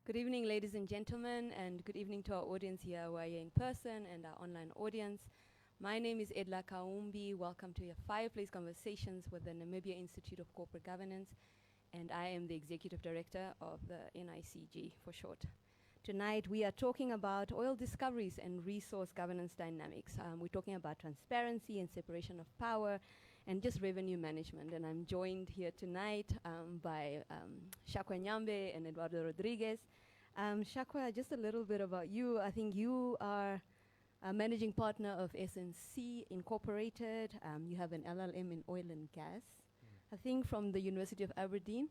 Good evening, ladies and gentlemen, and good evening to our audience here who are here in person and our online audience. My name is Edla Kaumbi. Welcome to your Fireplace Conversations with the Namibia Institute of Corporate Governance, and I am the Executive Director of the NICG for short. Tonight we are talking about oil discoveries and resource governance dynamics. We're talking about transparency and separation of power and just revenue management. And I'm joined here tonight by Shakwa Nyambe and Eduardo Rodriguez. Shakwa, just a little bit about you. I think you are a managing partner of SNC Incorporated. You have an LLM in oil and gas, I think from the University of Aberdeen.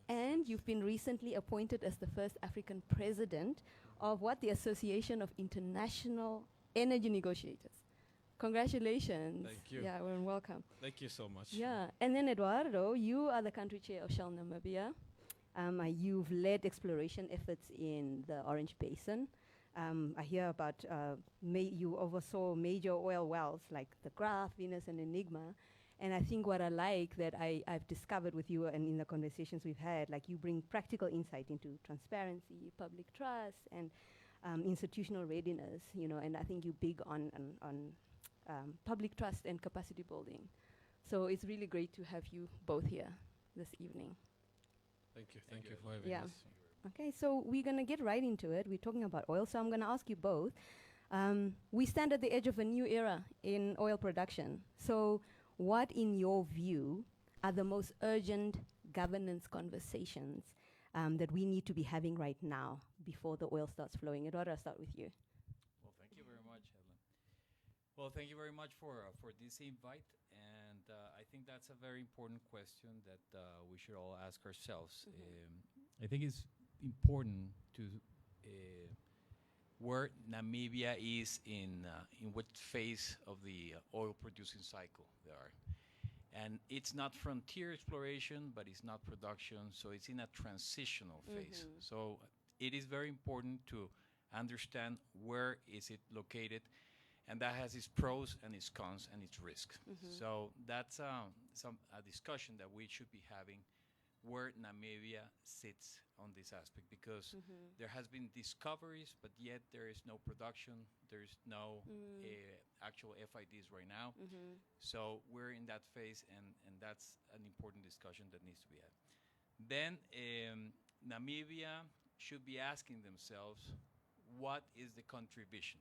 And you've been recently appointed as the first African president of what? The Association of International Energy Negotiators. Congratulations. Thank you. Yeah, well, welcome. Thank you so much. Yeah, and then Eduardo, you are the country chair of Shell Namibia. You've led exploration efforts in the Orange Basin. I hear about you oversaw major oil wells like the Graph, Venus, and Enigma. And I think what I like that I've discovered with you and in the conversations we've had, like you bring practical insight into transparency, public trust, and institutional readiness, you know, and I think you're big on public trust and capacity building. So it's really great to have you both here this evening. Thank you. Thank you for having us. Okay, so we're going to get right into it. We're talking about oil, so I'm going to ask you both. We stand at the edge of a new era in oil production. So what, in your view, are the most urgent governance conversations that we need to be having right now before the oil starts flowing? Eduardo, I'll start with you. Well, thank you very much, Helen. Well, thank you very much for this invite. And I think that's a very important question that we should all ask ourselves. I think it's important to where Namibia is in what phase of the oil producing cycle they are. And it's not frontier exploration, but it's not production, so it's in a transitional phase. So it is very important to understand where is it located, and that has its pros and its cons and its risks. So that's a discussion that we should be having where Namibia sits on this aspect, because there has been discoveries, but yet there is no production, there's no actual FIDs right now. So we're in that phase, and that's an important discussion that needs to be had. Then Namibia should be asking themselves, what is the country vision?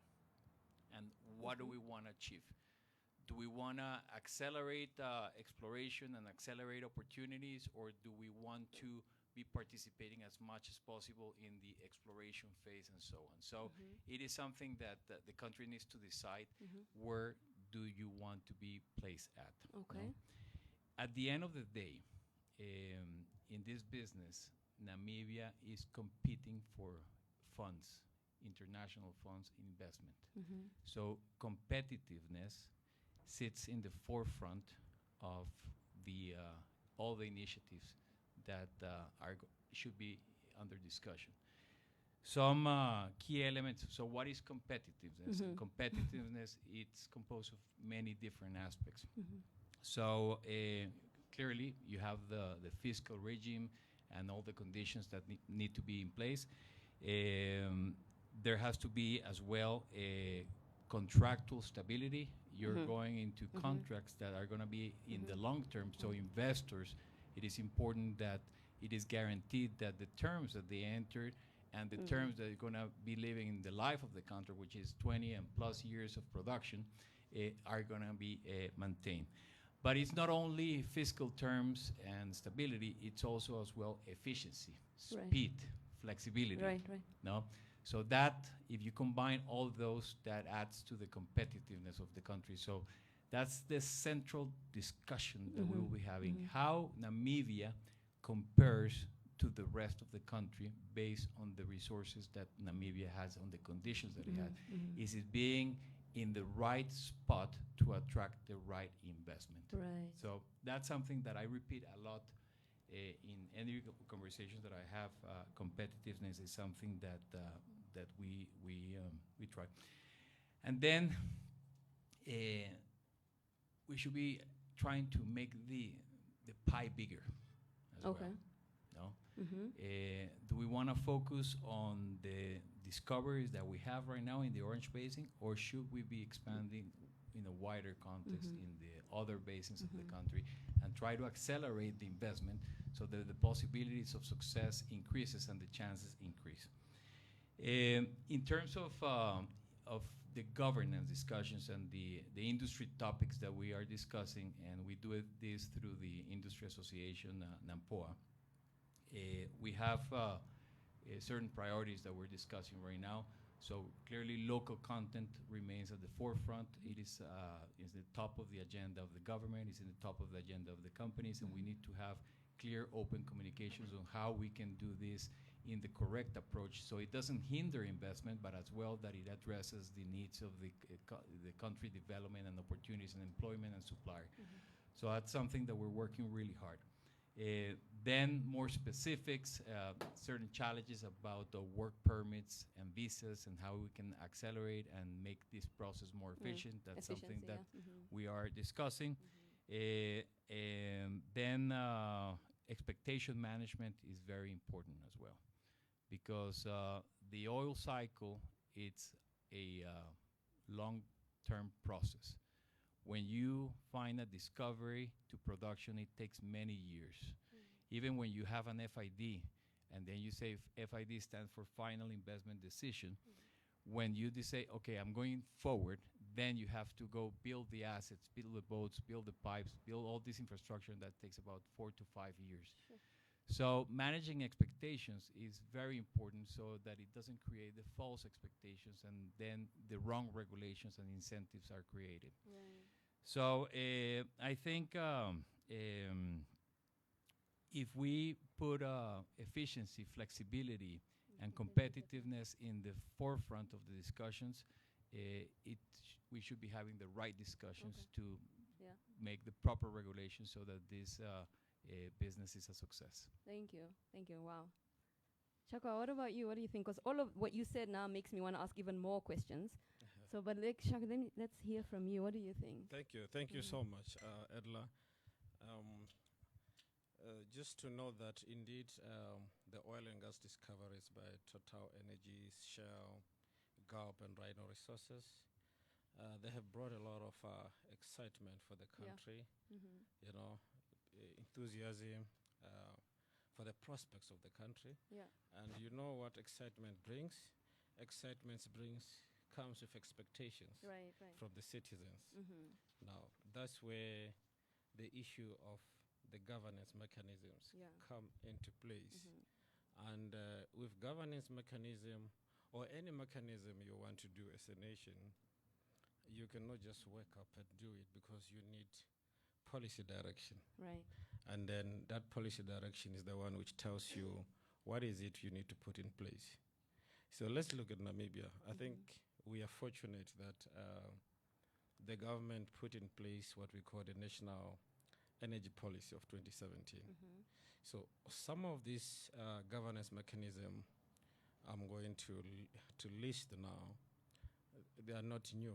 And what do we want to achieve? Do we want to accelerate exploration and accelerate opportunities, or do we want to be participating as much as possible in the exploration phase and so on? So it is something that the country needs to decide. Where do you want to be placed at? Okay. No? At the end of the day, in this business, Namibia is competing for funds, international funds, investment. So competitiveness sits in the forefront of the all the initiatives that should be under discussion. Some key elements. So what is competitiveness? And competitiveness, it's composed of many different aspects. So clearly you have the fiscal regime and all the conditions that need to be in place. There has to be as well a contractual stability. You're going into contracts that are going to be in the long term. So investors, it is important that it is guaranteed that the terms that they entered and the terms that are going to be living in the life of the contract, which is 20 and plus years of production, are going to be maintained. But it's not only fiscal terms and stability, it's also as well efficiency, speed, flexibility. No? So that, if you combine all those, that adds to the competitiveness of the country. So that's the central discussion that we will be having. How Namibia compares to the rest of the country based on the resources that Namibia has, on the conditions that it has. Is it being in the right spot to attract the right investment? So that's something that I repeat a lot in any conversations that I have. Competitiveness is something that we try, and then we should be trying to make the pie bigger as well. No, Do we want to focus on the discoveries that we have right now in the Orange Basin, or should we be expanding in a wider context in the other basins of the country and try to accelerate the investment so that the possibilities of success increases and the chances increase? In terms of the governance discussions and the industry topics that we are discussing, and we do this through the Industry Association, NAMPOA, we have certain priorities that we're discussing right now. So clearly local content remains at the forefront. It is the top of the agenda of the government, it's in the top of the agenda of the companies, and we need to have clear, open communications on how we can do this in the correct approach so it doesn't hinder investment, but as well that it addresses the needs of the country development and opportunities and employment and supply. So that's something that we're working really hard. Then more specifics, certain challenges about work permits and visas and how we can accelerate and make this process more efficient. That's something that we are discussing. And then expectation management is very important as well, because the oil cycle, it's a long-term process. When you find a discovery to production, it takes many years. Even when you have an FID, and then you say FID stands for Final Investment Decision, when you say, okay, I'm going forward, then you have to go build the assets, build the boats, build the pipes, build all this infrastructure, and that takes about 4 to 5 years. So managing expectations is very important so that it doesn't create the false expectations and then the wrong regulations and incentives are created. So I think if we put efficiency, flexibility, and competitiveness in the forefront of the discussions, we should be having the right discussions to make the proper regulations so that this business is a success. Thank you. Thank you. Wow. Shaka, what about you? What do you think? Because all of what you said now makes me want to ask even more questions. So, but Shaka, let's hear from you. What do you think? Thank you. Thank you so much, Edla. Just to know that indeed the oil and gas discoveries by Total Energies, Shell, Galp, and Rhino Resources, they have brought a lot of excitement for the country, you know, enthusiasm for the prospects of the country. And you know what excitement brings? Excitement comes with expectations from the citizens. Now, that's where the issue of the governance mechanisms come into place. And with governance mechanism, or any mechanism you want to do as a nation, you cannot just wake up and do it because you need policy direction. And then that policy direction is the one which tells you what is it you need to put in place. So let's look at Namibia. I think we are fortunate that the government put in place what we call the National Energy Policy of 2017. So some of these governance mechanism I'm going to list now, they are not new.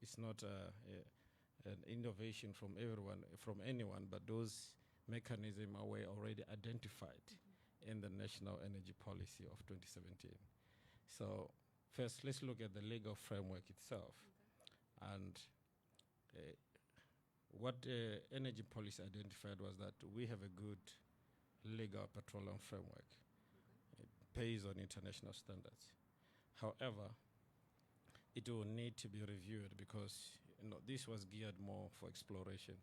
It's not an innovation from anyone, but those mechanisms were already identified in the National Energy Policy of 2017. So first, let's look at the legal framework itself. And what the energy policy identified was that we have a good legal petroleum framework. It pays on international standards. However, it will need to be reviewed because this was geared more for exploration.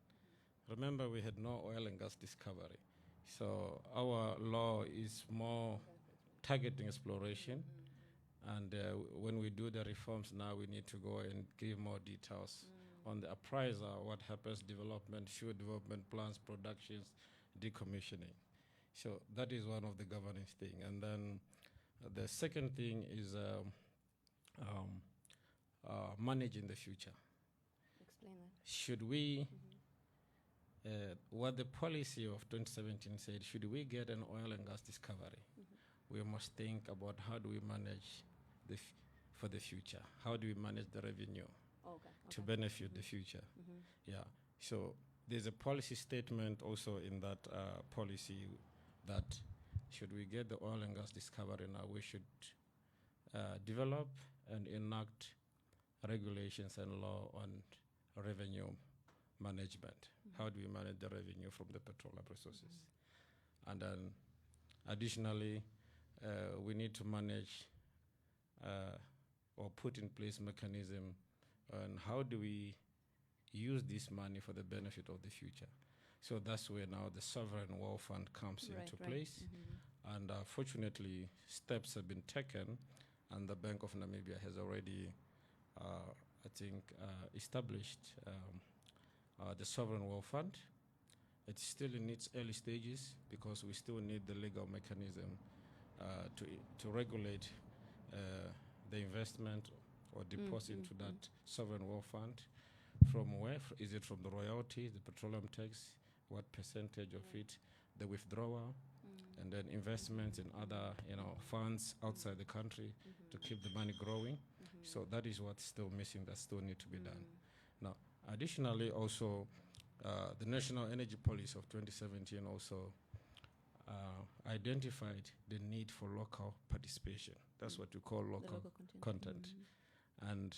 Remember, we had no oil and gas discovery. So our law is more targeting exploration. And when we do the reforms now, we need to go and give more details on the appraiser, what happens, development, fuel development plans, productions, decommissioning. So that is one of the governance thing. And then the second thing is managing the future. Explain that. Should we, what the policy of 2017 said, should we get an oil and gas discovery, we must think about how do we manage for the future? How do we manage the revenue to benefit the future? Yeah. So there's a policy statement also in that policy that should we get the oil and gas discovery now, we should develop and enact regulations and law on revenue management. How do we manage the revenue from the petroleum resources? And then additionally, we need to manage or put in place mechanism on how do we use this money for the benefit of the future. So that's where now the sovereign wealth fund comes into place. And fortunately, steps have been taken, and the Bank of Namibia has already, I think, established the sovereign wealth fund. It's still in its early stages because we still need the legal mechanism to regulate the investment or deposit into that sovereign wealth fund. From where? Is it from the royalties, the petroleum tax? What percentage of it? The withdrawal, and then investments in other, funds outside the country to keep the money growing. So that is what's still missing. That still need to be done. Now, additionally, also the National Energy Policy of 2017 also identified the need for local participation. That's what we call local content. And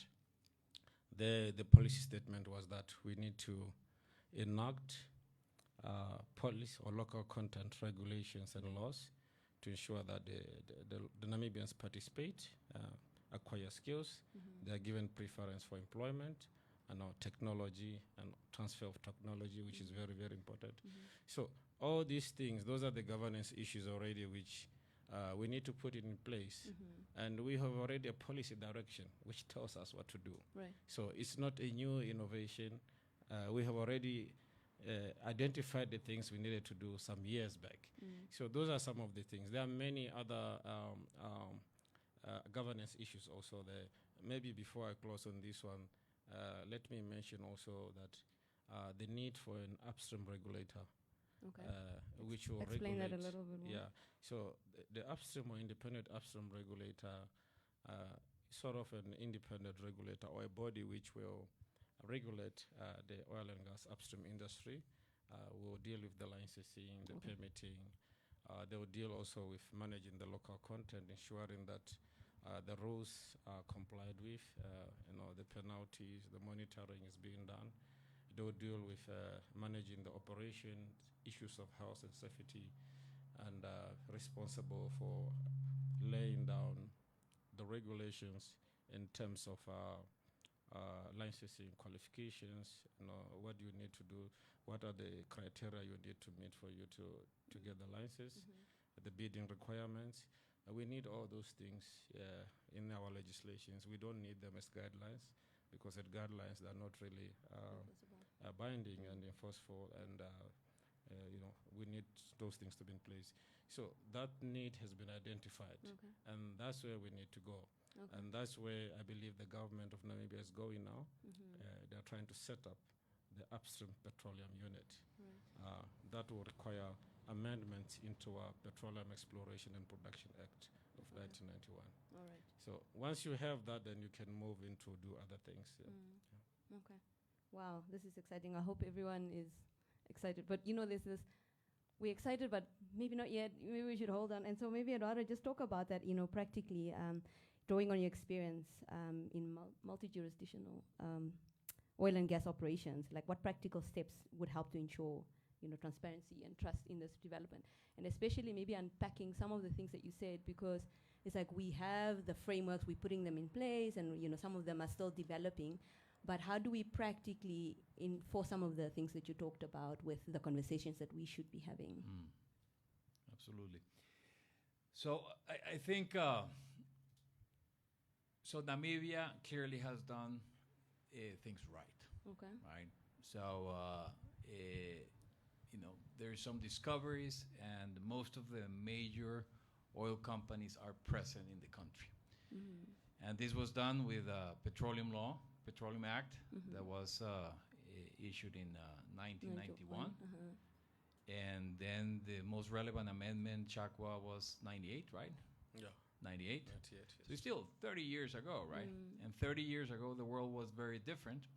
the policy statement was that we need to enact policy or local content regulations and laws to ensure that the Namibians participate, acquire skills, they are given preference for employment, and technology and transfer of technology, which is very, very important. So all these things, those are the governance issues already which we need to put it in place. And we have already a policy direction which tells us what to do. Right. So it's not a new innovation. We have already identified the things we needed to do some years back. So those are some of the things. There are many other governance issues also there. Maybe before I close on this one, let me mention also that the need for an upstream regulator, which will explain regulate. that a little bit more. Yeah. So the upstream or independent upstream regulator, sort of an independent regulator or a body which will regulate the oil and gas upstream industry, will deal with the licensing, the permitting. They will deal also with managing the local content, ensuring that the rules are complied with, the penalties, the monitoring is being done. They will deal with managing the operation, issues of health and safety, and responsible for laying down the regulations in terms of licensing qualifications. What do you need to do? What are the criteria you need to meet for you to get the license? The bidding requirements. We need all those things in our legislations. We don't need them as guidelines because the guidelines are not really binding and enforceable, and we need those things to be in place. So that need has been identified, and that's where we need to go. And that's where I believe the government of Namibia is going now. They're trying to set up the upstream petroleum unit. That will require amendments into our Petroleum Exploration and Production Act of 1991. All right. So once you have that, then you can move into do other things. Okay. Wow, this is exciting. I hope everyone is excited. But there's this, we're excited, but maybe not yet. Maybe we should hold on. And so maybe I'd rather just talk about that, practically, drawing on your experience in multi-jurisdictional oil and gas operations. Like, what practical steps would help to ensure transparency and trust in this development, and especially maybe unpacking some of the things that you said, because it's like we have the frameworks, we're putting them in place, and some of them are still developing, but how do we practically enforce some of the things that you talked about with the conversations that we should be having? Absolutely. So I think so Namibia clearly has done things right. Okay. Right. So there's some discoveries, and most of the major oil companies are present in the country. And this was done with Petroleum Law, Petroleum Act, that was issued in 1991. And then the most relevant amendment, Chakwa, was 98, right? Yeah. 98? 98, yes. So it's still 30 years ago, right? And 30 years ago, the world was very different.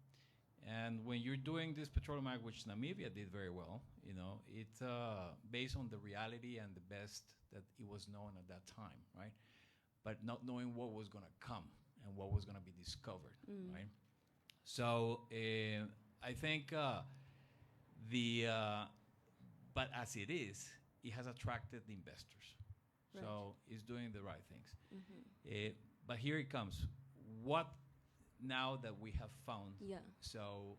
And when you're doing this Petroleum Act, which Namibia did very well, you know, it's based on the reality and the best that it was known at that time, right? But not knowing what was going to come and what was going to be discovered, right? So I think but as it is, it has attracted the investors. Right. So it's doing the right things. But here it comes. What now that we have found? Yeah. So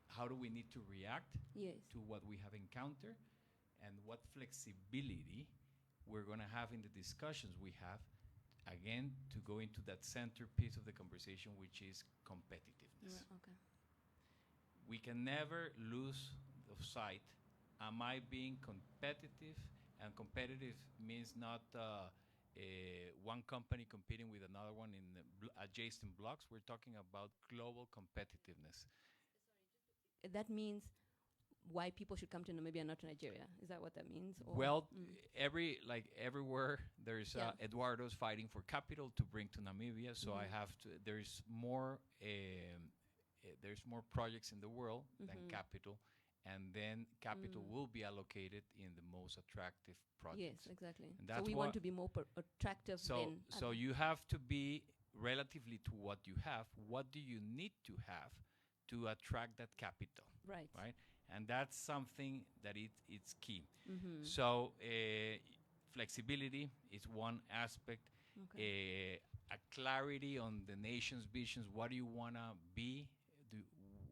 how do we need to react Yes. to what we have encountered, and what flexibility we're going to have in the discussions we have, again, to go into that centerpiece of the conversation, which is competitiveness. Yeah, okay. We can never lose of sight, am I being competitive? And competitive means not one company competing with another one in the adjacent blocks. We're talking about global competitiveness. That means why people should come to Namibia, not to Nigeria. Is that what that means? Or Well, everywhere there's Yeah. Eduardo's fighting for capital to bring to Namibia. So I have to. There's more projects in the world than capital, and then capital will be allocated in the most attractive projects. Yes, exactly. And So that's we what- want to be more attractive than So other- you have to be relatively to what you have. What do you need to have to attract that capital, right. right? And that's something that it's key. Mm-hmm. So flexibility is one aspect. Okay. A clarity on the nation's visions. What do you want to be?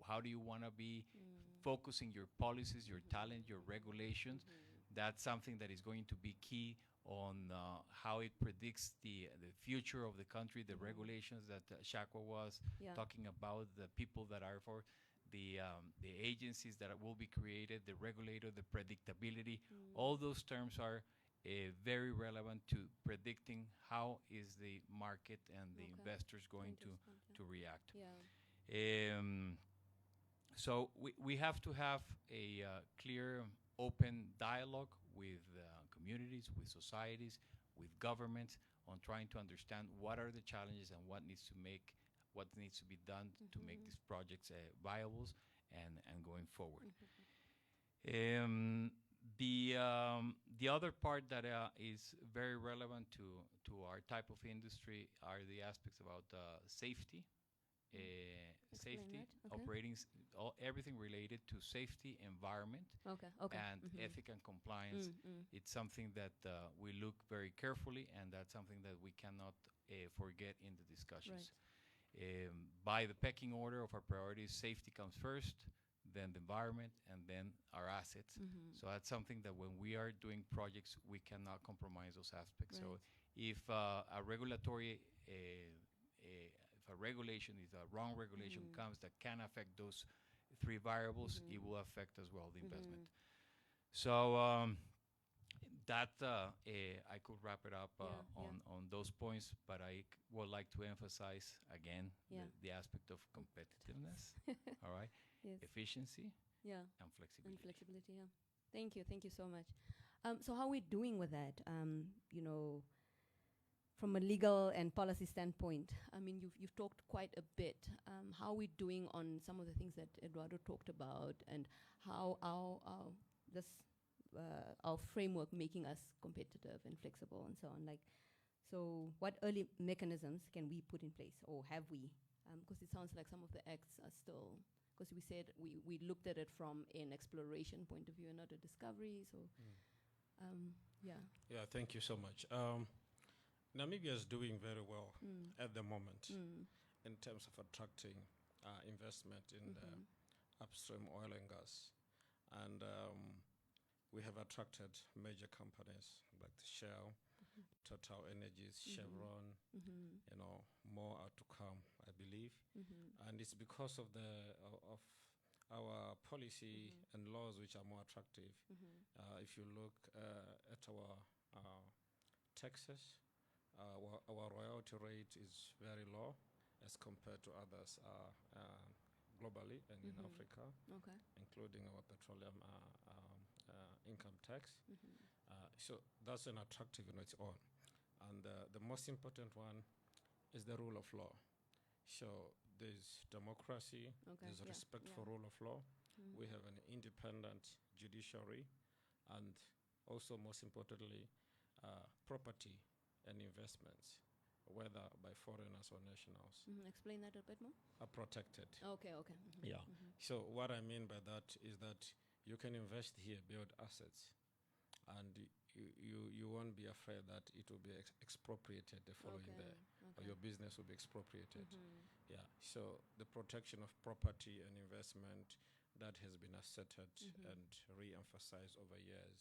How do you want to be focusing your policies, your talent, your regulations? That's something that is going to be key on how it predicts the future of the country, the regulations that Shakwa was Yeah. talking about, the people that are for the agencies that will be created, the regulator, the predictability. All those terms are very relevant to predicting how is the market and the Okay. investors going to respond, yeah. react. Yeah. So we have to have a clear, open dialogue with communities, with societies, with governments on trying to understand what are the challenges and what needs to be done to make these projects viable and going forward. The other part that is very relevant to our type of industry are the aspects about safety. Explain Safety, that, okay. operating, everything related to safety, environment, Okay. and ethic and compliance. It's something that we look very carefully, and that's something that we cannot forget in the discussions. By the pecking order of our priorities, safety comes first, then the environment, and then our assets. So that's something that when we are doing projects, we cannot compromise those aspects. So if a regulatory if a regulation, if a wrong regulation comes that can affect those three variables, it will affect as well the investment. So that I could wrap it up on those points, but I would like to emphasize again the aspect of competitiveness, all right, Yes. efficiency, Yeah. and And flexibility. flexibility, yeah. Thank you so much. So how are we doing with that? From a legal and policy standpoint, I mean, you've talked quite a bit. How are we doing on some of the things that Eduardo talked about, and how our framework making us competitive and flexible and so on? So what early mechanisms can we put in place, or have we? Because it sounds like some of the acts are still. Because we said we looked at it from an exploration point of view and not a discovery. So, yeah. Yeah, thank you so much. Namibia is doing very well at the moment in terms of attracting investment in the upstream oil and gas. And we have attracted major companies like Shell, Total Energies, Chevron, more are to come, I believe. And it's because of of our policy and laws which are more attractive. If you look at our taxes, our royalty rate is very low as compared to others globally and in Africa, Okay. including our petroleum income tax. So that's an attractive in its own. And the most important one is the rule of law. So there's democracy, Okay, there's yeah, respect yeah. for rule of law, Mm. we have an independent judiciary, and also, most importantly, property and investments, whether by foreigners or nationals, Explain that a bit more. are protected. Okay, okay. Yeah. So what I mean by that is that you can invest here, build assets, and you won't be afraid that it will be expropriated the following Okay, day, or okay. your business will be expropriated. Mhm. Yeah. So the protection of property and investment that has been asserted and re-emphasized over years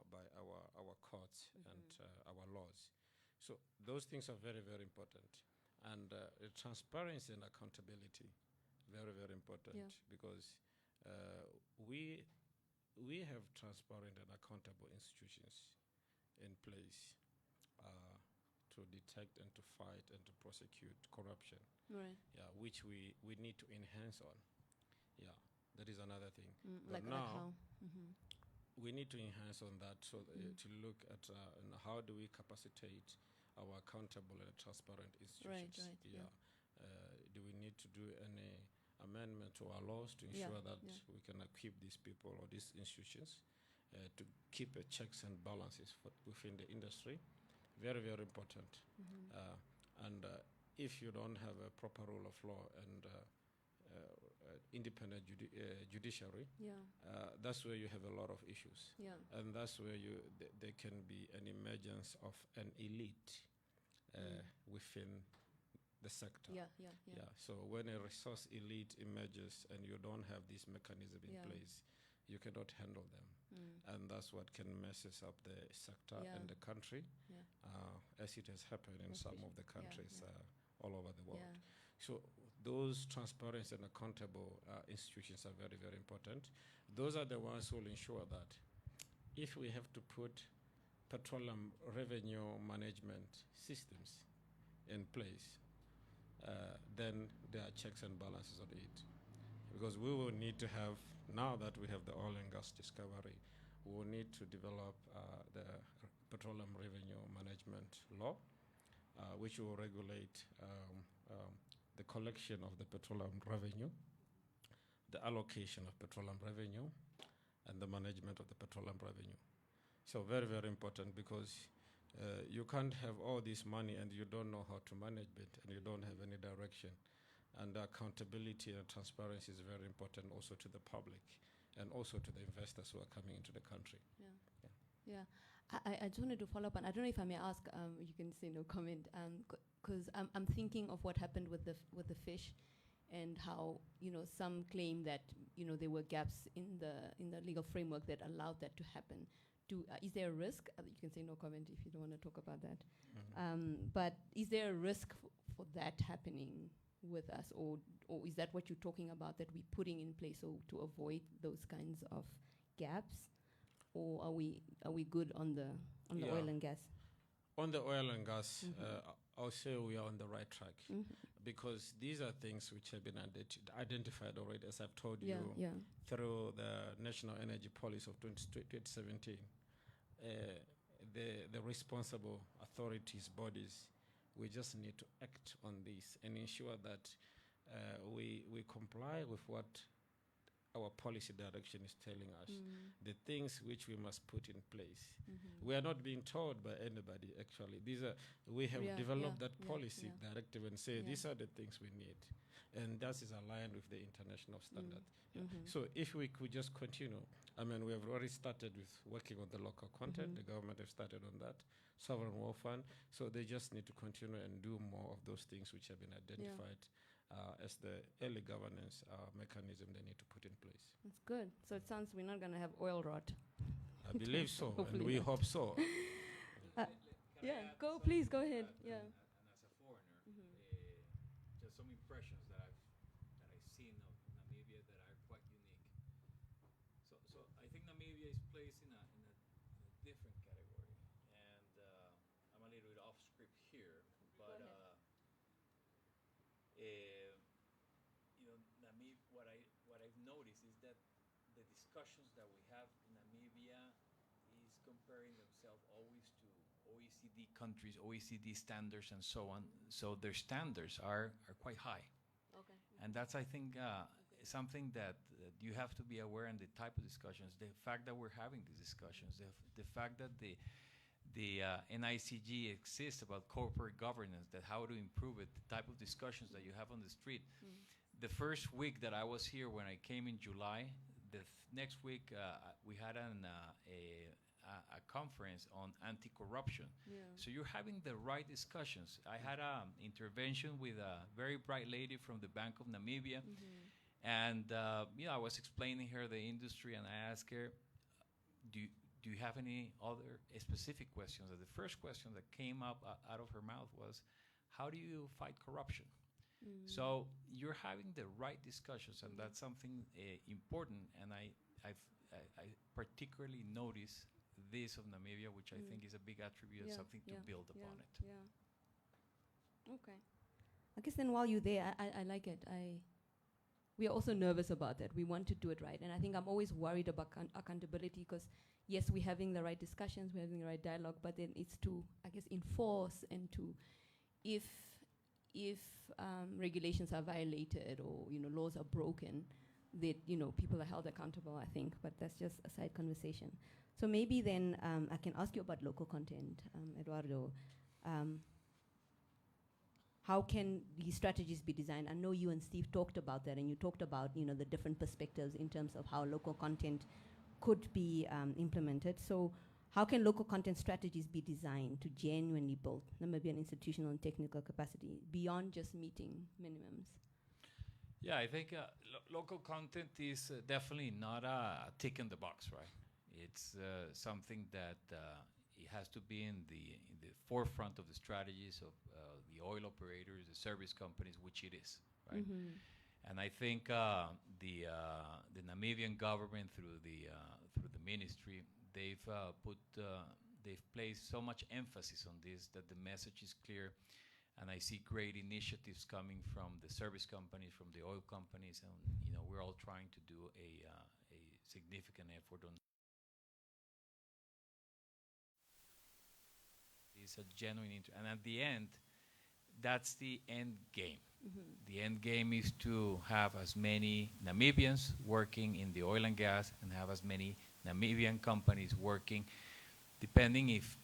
by our courts and our laws. So those things are very, very important. And transparency and accountability, very, very important. Yeah. Because we have transparent and accountable institutions in place to detect and to fight and to prosecute corruption. Right. Yeah, which we need to enhance on. Yeah, that is another thing. But Like now how? Mhm. we need to enhance on that, so to look at and how do we capacitate our accountable and transparent institutions. right, yeah. Do we need to do any amendment to our laws to Yeah, ensure that yeah. we can equip these people or these institutions to keep checks and balances within the industry? Very, very important. And if you don't have a proper rule of law and independent judiciary, Yeah, that's where you have a lot of issues. yeah. And that's where there can be an emergence of an elite within the sector. Yeah, yeah, yeah. So when a resource elite emerges and you don't have this mechanism in Yeah. place, you cannot handle them. And that's what can messes up the sector Yeah. and the country, Yeah. as it has happened in some of the Yeah, countries yeah. all over the world. Yeah. So those transparent and accountable institutions are very, very important. Those are the ones who will ensure that if we have to put petroleum revenue management systems in place, then there are checks and balances on it. Because we will need to have, now that we have the oil and gas discovery, we will need to develop the petroleum revenue management law, which will regulate the collection of the petroleum revenue, the allocation of petroleum revenue, and the management of the petroleum revenue. So very, very important, because you can't have all this money and you don't know how to manage it and you don't have any direction. And accountability and transparency is very important also to the public and also to the investors who are coming into the country. Yeah. I just wanted to follow up on, I don't know if I may ask, you can say no comment, because I'm thinking of what happened with the fish, and how, some claim that, there were gaps in the legal framework that allowed that to happen. Is there a risk? You can say no comment if you don't want to talk about that. But is there a risk for that happening with us, or is that what you're talking about, that we're putting in place so to avoid those kinds of gaps, or are we good on the Yeah. oil and gas? On the oil and gas, I'll say we are on the right track, because these are things which have been identified already, as I've told Yeah, you, yeah, through the National Energy Policy of 2017. The responsible authorities, bodies, we just need to act on this and ensure that we comply with what our policy direction is telling us, the things which we must put in place. We are not being told by anybody, actually. We have developed that policy directive and say these are the things we need. And that is aligned with the international standard. So if we could just continue, we have already started with working on the local content. The government have started on that, sovereign wealth fund. So they just need to continue and do more of those things which have been identified as the early governance mechanism they need to put in place. That's good. So it sounds we're not going to have oil rot. I believe so, and Hopefully we not. hope so. Please go ahead. Yeah. And as a foreigner, just some impressions that I've seen of Namibia that are quite unique. So I think Namibia is placed in a different category, and I'm a little bit off script here, but what I've noticed is that the discussions that we have in Namibia is comparing themselves always to OECD countries, OECD standards, and so on. So their standards are quite high. And that's, I think, something that you have to be aware, and the type of discussions, the fact that we're having these discussions, the fact that the NICG exists about corporate governance, that how to improve it, the type of discussions that you have on the street. The first week that I was here, when I came in July, next week we had a conference on anti-corruption. Yeah. So you're having the right discussions. I had an intervention with a very bright lady from the Bank of Namibia, and I was explaining her the industry, and I asked her, do you have any other specific questions? And the first question that came up out of her mouth was, how do you fight corruption? So you're having the right discussions, and that's something important. And I particularly notice this of Namibia, which I think is a big attribute and something to build upon it. Yeah. Okay. I guess then while you're there, I like it. We are also nervous about that. We want to do it right. And I think I'm always worried about accountability, because yes, we're having the right discussions, we're having the right dialogue, but then it's to, I guess, enforce and to, if regulations are violated or laws are broken, that people are held accountable, I think. But that's just a side conversation. So maybe then I can ask you about local content, Eduardo. How can these strategies be designed? I know you and Steve talked about that, and you talked about the different perspectives in terms of how local content could be implemented. So how can local content strategies be designed to genuinely build Namibian institutional and technical capacity beyond just meeting minimums? Yeah, I think local content is definitely not a tick in the box, right? It's something that it has to be in the forefront of the strategies of the oil operators, the service companies, which it is, right? And I think the Namibian government, through the ministry, they've placed so much emphasis on this that the message is clear. And I see great initiatives coming from the service companies, from the oil companies, and we're all trying to do a significant effort on. It's a genuine interest, and at the end, that's the end game. The end game is to have as many Namibians working in the oil and gas, and have as many Namibian companies working, depending if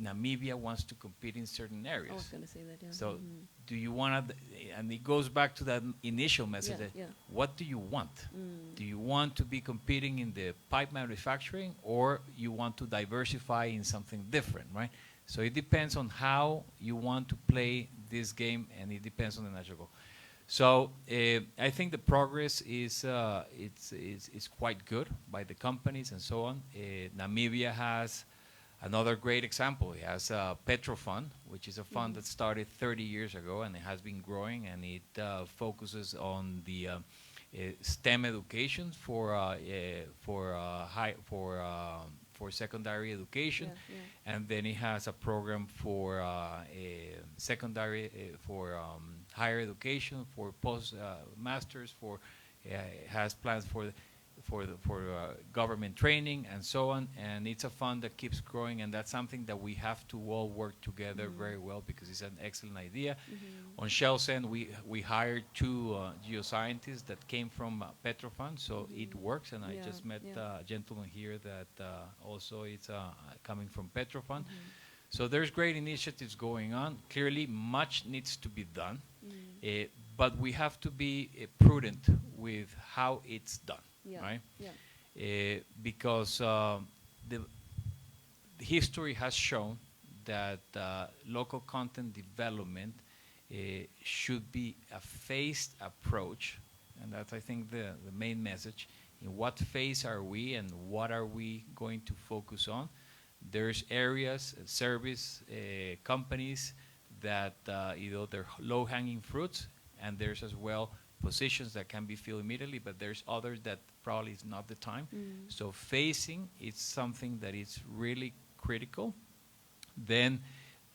Namibia wants to compete in certain areas. I was going to say that, yeah. So do you want to, and it goes back to that initial message, what do you want? Do you want to be competing in the pipe manufacturing, or you want to diversify in something different, right? So it depends on how you want to play this game, and it depends on the national goal. So I think the progress is quite good by the companies and so on. Namibia has another great example. It has a Petrofund, which is a fund that started 30 years ago, and it has been growing, and it focuses on the STEM education for secondary education, and then it has a program for secondary for higher education, for post masters, for it has plans for government training and so on, and it's a fund that keeps growing, and that's something that we have to all work together very well, because it's an excellent idea. On Shell's end, we hired 2 geoscientists that came from Petrofund, so it works, and I just met a gentleman here that also is coming from Petrofund. So there's great initiatives going on. Clearly, much needs to be done, but we have to be prudent with how it's done. Right? Because the history has shown that local content development should be a phased approach, and that's, I think, the main message. In what phase are we, and what are we going to focus on? There's areas, service companies that they're low-hanging fruits, and there's as well positions that can be filled immediately, but there's others that probably is not the time. So phasing is something that is really critical. Then,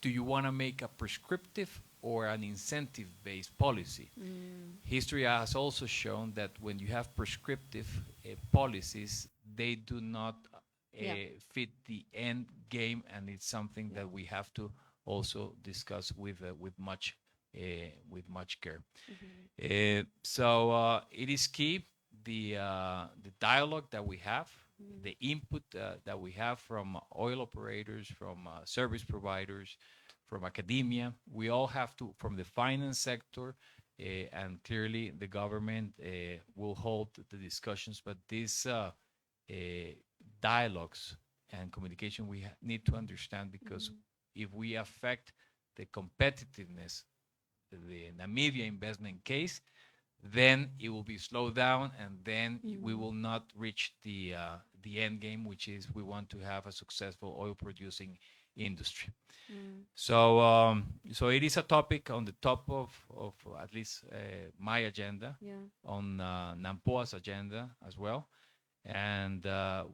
do you want to make a prescriptive or an incentive-based policy? History has also shown that when you have prescriptive policies, they do not fit the end game, and it's something that we have to also discuss with much with much care. So it is key the dialogue that we have, the input that we have from oil operators, from service providers, from academia. We all have to, from the finance sector, and clearly the government will hold the discussions. But these dialogues and communication we need to understand, because if we affect the competitiveness, the Namibia investment case, then it will be slowed down, and then we will not reach the end game, which is we want to have a successful oil producing industry. So so it is a topic on the top of at least my agenda, on NAMPOA's agenda as well. And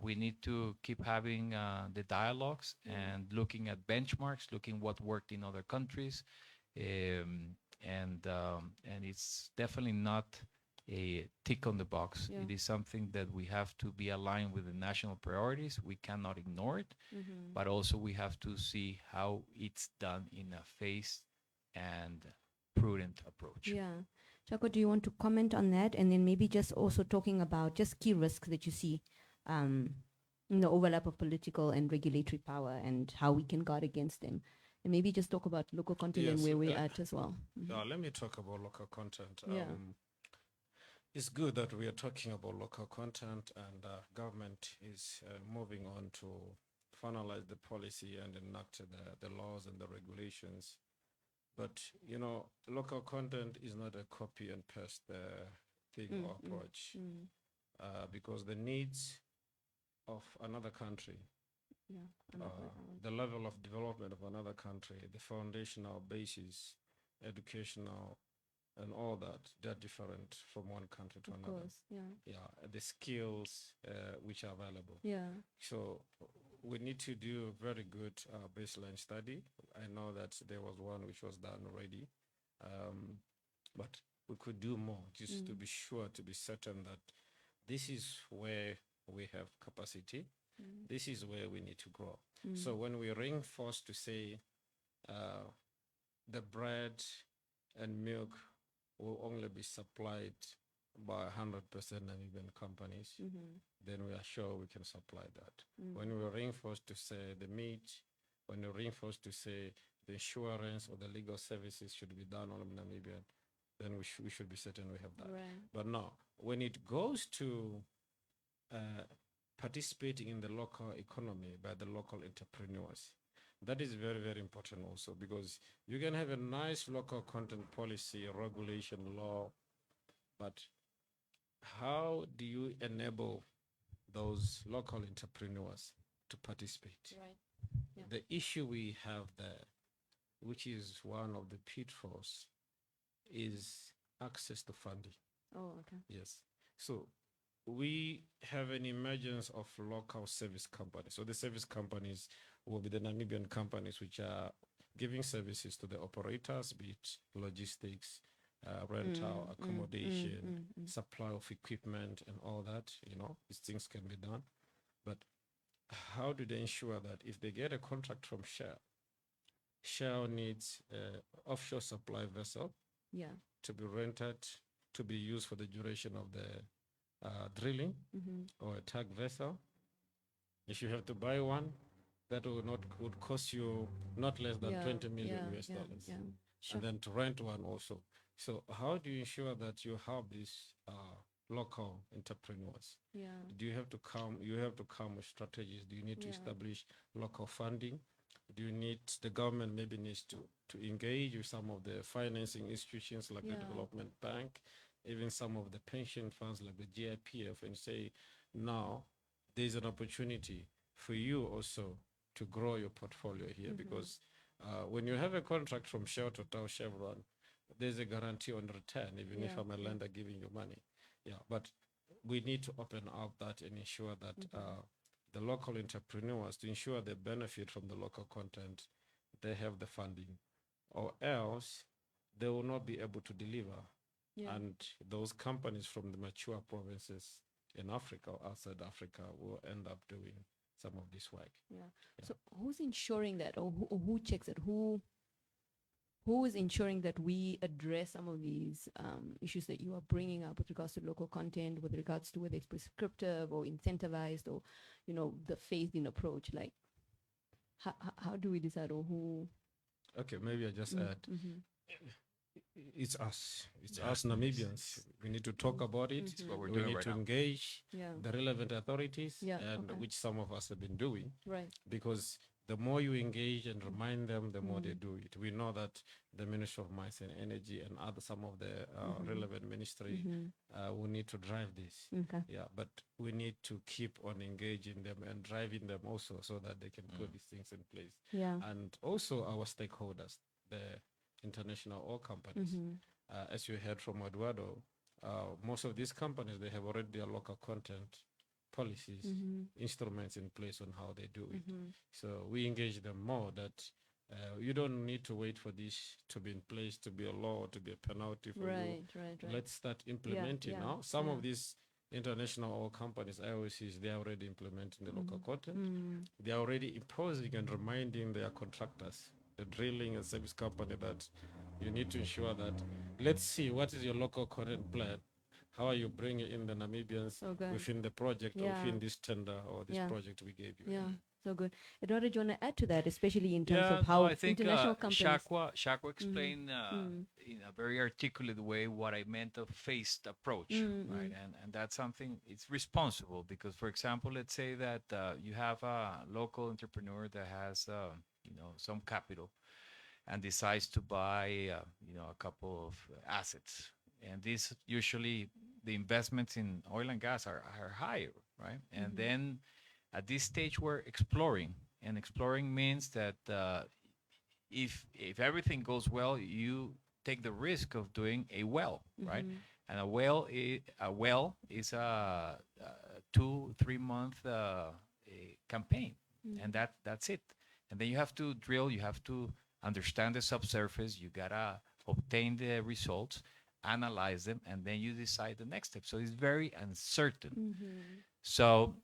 we need to keep having the dialogues and looking at benchmarks, looking what worked in other countries. And it's definitely not a tick on the box. It is something that we have to be aligned with the national priorities. We cannot ignore it, but also we have to see how it's done in a phased and prudent approach. Yeah. Jaco, do you want to comment on that? And then maybe just also talking about just key risks that you see in the overlap of political and regulatory power and how we can guard against them. And maybe just talk about local content and where we're at as well. Let me talk about local content. Yeah. It's good that we are talking about local content, and government is moving on to finalize the policy and enact the laws and the regulations. But, you know, local content is not a copy and paste thing or approach, because the needs of another country, the level of development of another country, the foundational basis, educational, and all that, they're different from one country to another. Of course, The skills which are available. So we need to do a very good baseline study. I know that there was one which was done already, but we could do more just to be sure, to be certain that this is where we have capacity. This is where we need to grow. So when we reinforce to say the bread and milk will only be supplied by 100% Namibian companies, then we are sure we can supply that. When we reinforce to say the meat, when we reinforce to say the insurance or the legal services should be done on Namibian, then we should be certain we have that. Right. But now, when it goes to participating in the local economy by the local entrepreneurs, that is very, very important also, because you can have a nice local content policy, regulation, law, but how do you enable those local entrepreneurs to participate? Right. The issue we have there, which is one of the pitfalls, is access to funding. Oh, okay. Yes. So we have an emergence of local service companies. So the service companies will be the Namibian companies which are giving services to the operators, be it logistics, rental, accommodation, supply of equipment, and all that. You know, these things can be done. But how do they ensure that if they get a contract from Shell needs an offshore supply vessel to be rented, to be used for the duration of the drilling, or a tug vessel. If you have to buy one, that would cost you not less than 20 million US dollars. Sure. And then to rent one also. So how do you ensure that you have these local entrepreneurs? Do you have to come with strategies? Do you need to establish local funding? Do you need, the government maybe needs to engage with some of the financing institutions like the Development Bank, even some of the pension funds like the GIPF, and say, now there's an opportunity for you also to grow your portfolio here, because when you have a contract from Shell, Total, Chevron, there's a guarantee on return, even if I'm a lender giving you money. But we need to open up that and ensure that the local entrepreneurs, to ensure they benefit from the local content, they have the funding, or else they will not be able to deliver. And those companies from the mature provinces in Africa or outside Africa will end up doing some of this work. So who's ensuring that, or who checks it? Who who is ensuring that we address some of these issues that you are bringing up with regards to local content, with regards to whether it's prescriptive or incentivized, or, you know, the phased-in approach? Like, how do we decide, or who? Okay, maybe I just add. It's us. It's us Namibians. We need to talk about it. It's what we're We doing need right to now. engage Yeah. the relevant authorities, Yeah, and okay. which some of us have been doing. Right. Because the more you engage and remind them, the more they do it. We know that the Ministry of Mines and Energy and some of the relevant ministry will need to drive this. Okay. Yeah, but we need to keep on engaging them and driving them also, so that they can put these things in place. Yeah. And also our stakeholders, the international oil companies. As you heard from Eduardo, most of these companies, they have already their local content policies, instruments in place on how they do it. So we engage them more that you don't need to wait for this to be in place, to be a law, to be a penalty for you. Right. Let's start implementing now. Some of these international oil companies, IOCs, they are already implementing the local content. They are already imposing and reminding their contractors, the drilling and service company, that you need to ensure that, let's see, what is your local content plan? How are you bringing in the Namibians within the project, or within this tender or this project we gave you? Yeah, so good. Eduardo, do you want to add to that, especially in terms of no, how I think international companies... Shakwa explained in a very articulate way what I meant of phased approach, right? And that's something, it's responsible, because, for example, let's say that you have a local entrepreneur that has, some capital and decides to buy, a couple of assets. And this usually, the investments in oil and gas are higher, right? And then at this stage, we're exploring. And exploring means that if everything goes well, you take the risk of doing a well, right? And a well is a 2-3 month campaign, and that's it. And then you have to drill, you have to understand the subsurface, you gotta obtain the results, analyze them, and then you decide the next step. So it's very uncertain. So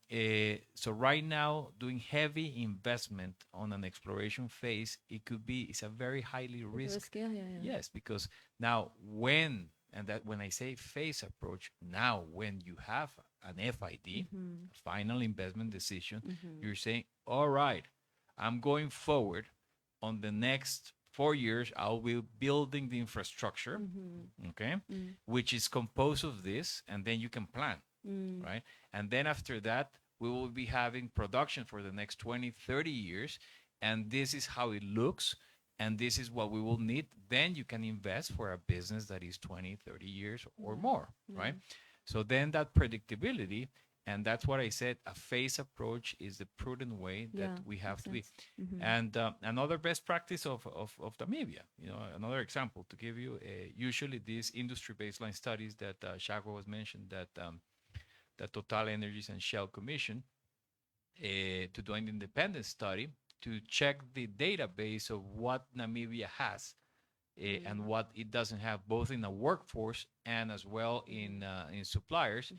right now, doing heavy investment on an exploration phase, it's a very highly risky. Yes, because now when I say phase approach, now when you have an FID, final investment decision, you're saying, all right, I'm going forward on the next 4 years, I'll be building the infrastructure, okay, which is composed of this, and then you can plan, right? And then after that, we will be having production for the next 20, 30 years, and this is how it looks, and this is what we will need. Then you can invest for a business that is 20, 30 years or more, right? So then that predictability, and that's what I said, a phase approach is the prudent way that we have to be. And another best practice of Namibia, another example to give you, usually these industry baseline studies that Shakwa was mentioned, that Total Energies and Shell commission to do an independent study to check the database of what Namibia has and what it doesn't have, both in a workforce and as well in suppliers.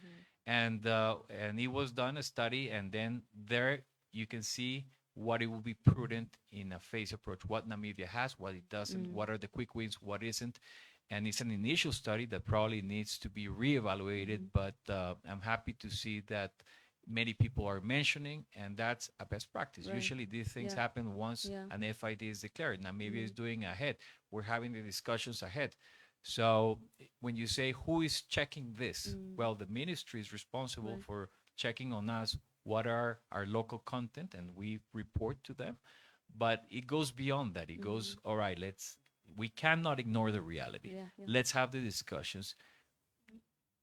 And it was done a study, and then there you can see what it will be prudent in a phase approach, what Namibia has, what it doesn't, what are the quick wins, what isn't. And it's an initial study that probably needs to be reevaluated, but I'm happy to see that many people are mentioning, and that's a best practice. Usually these things happen once an FID is declared. Namibia is doing ahead. We're having the discussions ahead. So when you say who is checking this, well, the ministry is responsible for checking on us what are our local content, and we report to them. But it goes beyond that. It goes, all right, we cannot ignore the reality. Let's have the discussions.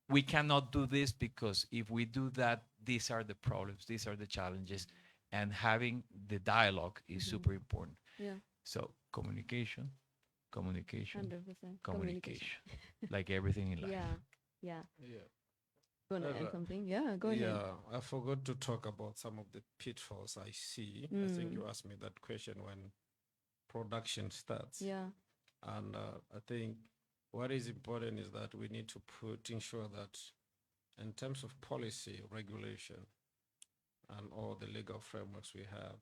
We cannot do this because if we do that, these are the problems, these are the challenges, and having the dialogue is super important. So communication, 100%. communication, like everything in life. Yeah. You want to add something? Yeah, go ahead. Yeah, I forgot to talk about some of the pitfalls I see. I think you asked me that question when production starts. Yeah. And I think what is important is that we need to ensure that in terms of policy, regulation, and all the legal frameworks we have,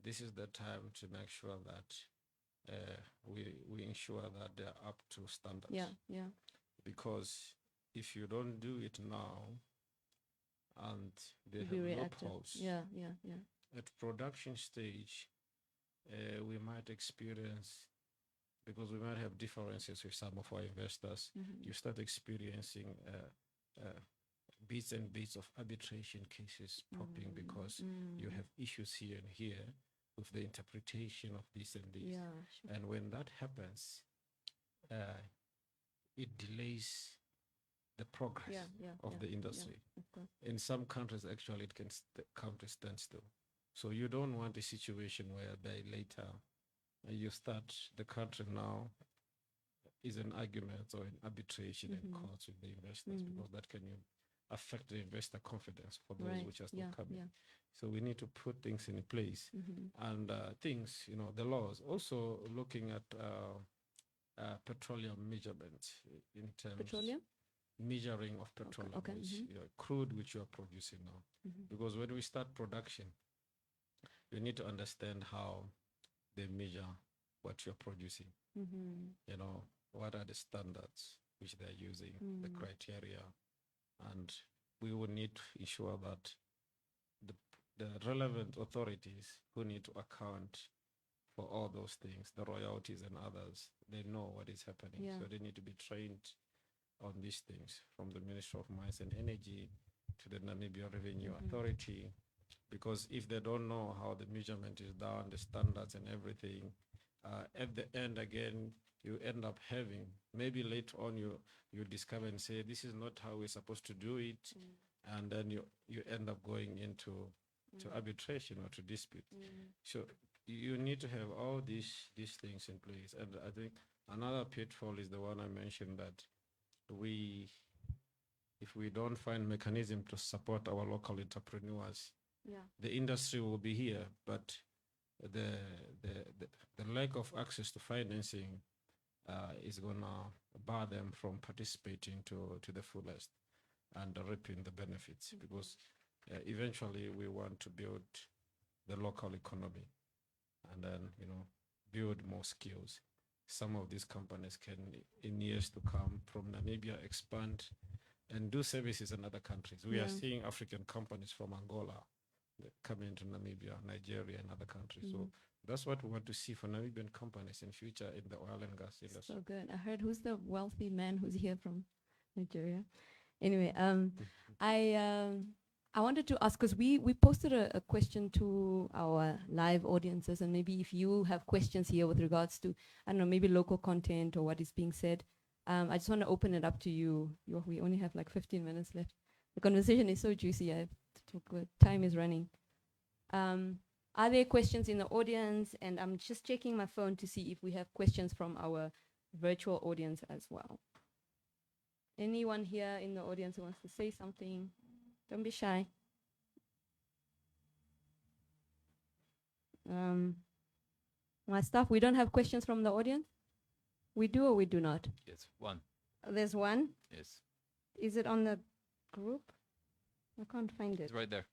this is the time to make sure that we ensure that they're up to standards. Yeah, yeah. Because if you don't do it now, and they Be have reactive. loopholes Yeah, yeah, yeah. at production stage, we might experience, because we might have differences with some of our investors, you start experiencing bits and bits of arbitration cases popping because you have issues here and here with the interpretation of this and this. Yeah, sure. And when that happens, it delays the progress Yeah, yeah, of yeah, the yeah, industry. of course. In some countries, actually, it can come to standstill. So you don't want a situation whereby later you start, the country now is an argument or an arbitration in courts with the investors, because that can affect the investor confidence for those Right. which are still Yeah, coming. yeah. So we need to put things in place, and things, the laws. Also looking at petroleum measurement in terms Petroleum? measuring of petroleum, okay, which, crude which you are producing now. Because when we start production, you need to understand how they measure what you're producing. What are the standards which they're using, the criteria, and we will need to ensure that the relevant authorities who need to account for all those things, the royalties and others, they know what is happening. Yeah. So they need to be trained on these things, from the Ministry of Mines and Energy to the Namibia Revenue Authority, because if they don't know how the measurement is done, the standards and everything, at the end again, you end up having, maybe later on you discover and say, this is not how we're supposed to do it, and then you end up going into to arbitration or to dispute. So you need to have all these things in place. And I think another pitfall is the one I mentioned, that if we don't find mechanism to support our local entrepreneurs, the industry will be here, but the lack of access to financing is gonna bar them from participating to the fullest and reaping the benefits, because eventually we want to build the local economy and then build more skills. Some of these companies can, in years to come, from Namibia, expand and do services in other countries. We are seeing African companies from Angola coming to Namibia, Nigeria, and other countries. So that's what we want to see for Namibian companies in future in the oil and gas industry. So good. I heard, who's the wealthy man who's here from Nigeria? Anyway, I wanted to ask, because we posted a question to our live audiences, and maybe if you have questions here with regards to, I don't know, maybe local content or what is being said, I just want to open it up to you. We only have like 15 minutes left. The conversation is so juicy. I have to talk, time is running. Are there questions in the audience? And I'm just checking my phone to see if we have questions from our virtual audience as well. Anyone here in the audience who wants to say something? Don't be shy. My staff, we don't have questions from the audience? We do or we do not? Yes, one. There's one? Yes. Is it on the group? I can't find it. It's right there.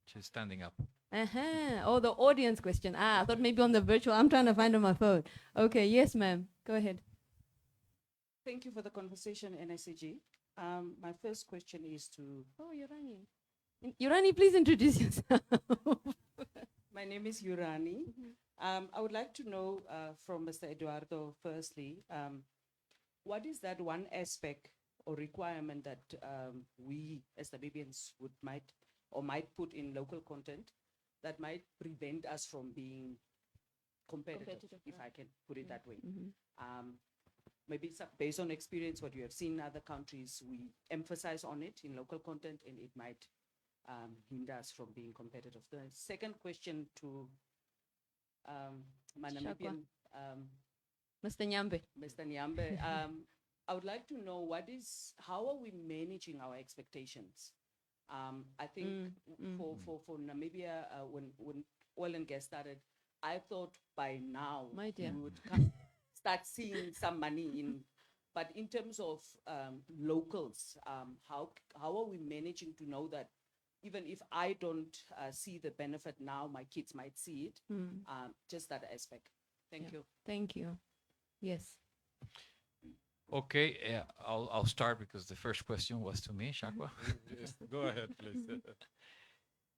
She's standing up. Oh, the audience question. I thought maybe on the virtual. I'm trying to find on my phone. Okay, yes, ma'am. Go ahead. Thank you for the conversation, NSCG. My first question is to... Oh, Yurani. Yurani, please introduce yourself. My name is Yurani. I would like to know from Mr. Eduardo, firstly, what is that one aspect or requirement that we as Namibians might put in local content that might prevent us from being competitive, if I can put it that way? Maybe based on experience, what you have seen in other countries, we emphasize on it in local content, and it might hinder us from being competitive. The second question to my Namibian, Mr. Nyambe. Mr. Nyambe, I would like to know how are we managing our expectations? I think for Namibia, when oil and gas started, I thought by now we would start seeing some money in. But in terms of locals, how are we managing to know that even if I don't see the benefit now, my kids might see it? Just that aspect. Thank Yeah. you. Thank you. Yes. Okay, I'll start because the first question was to me, Shakwa. Yes, go ahead, please.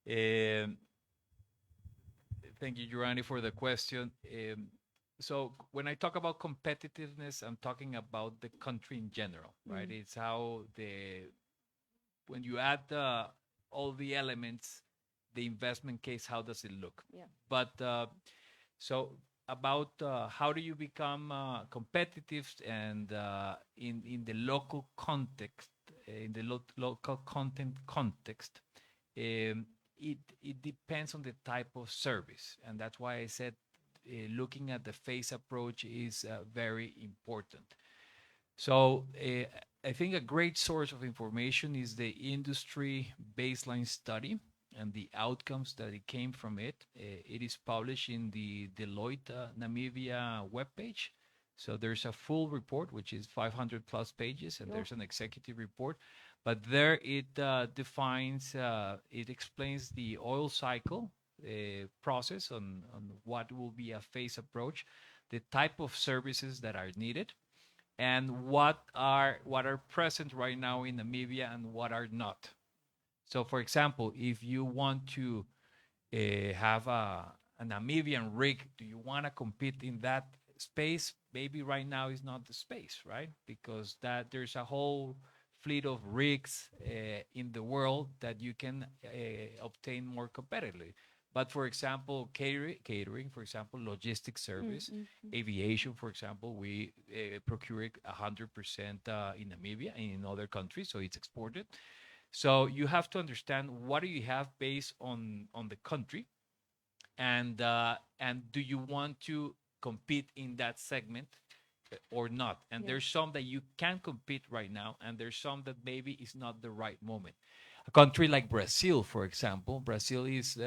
Um, Thank you, Jurani, for the question. So when I talk about competitiveness, I'm talking about the country in general, right? It's how when you add all the elements, the investment case, how does it look? Yeah. But so about how do you become competitive and in the local context, in the local content context, it depends on the type of service, and that's why I said looking at the phase approach is very important. So I think a great source of information is the industry baseline study and the outcomes that it came from it. It is published in the Deloitte Namibia webpage. So there's a full report, which is 500 plus pages, and there's an executive report. But there it defines, it explains the oil cycle process on what will be a phase approach, the type of services that are needed, and what are present right now in Namibia and what are not. So, for example, if you want to have a Namibian rig, do you want to compete in that space? Maybe right now is not the space, right? Because that there's a whole fleet of rigs in the world that you can obtain more competitively. But for example, catering, for example, logistics service, aviation, for example, we procure it 100% in Namibia and in other countries, so it's exported. So you have to understand what do you have based on the country, and do you want to compete in that segment or not? And there's some that you can compete right now, and there's some that maybe is not the right moment. A country like Brazil, for example, Brazil is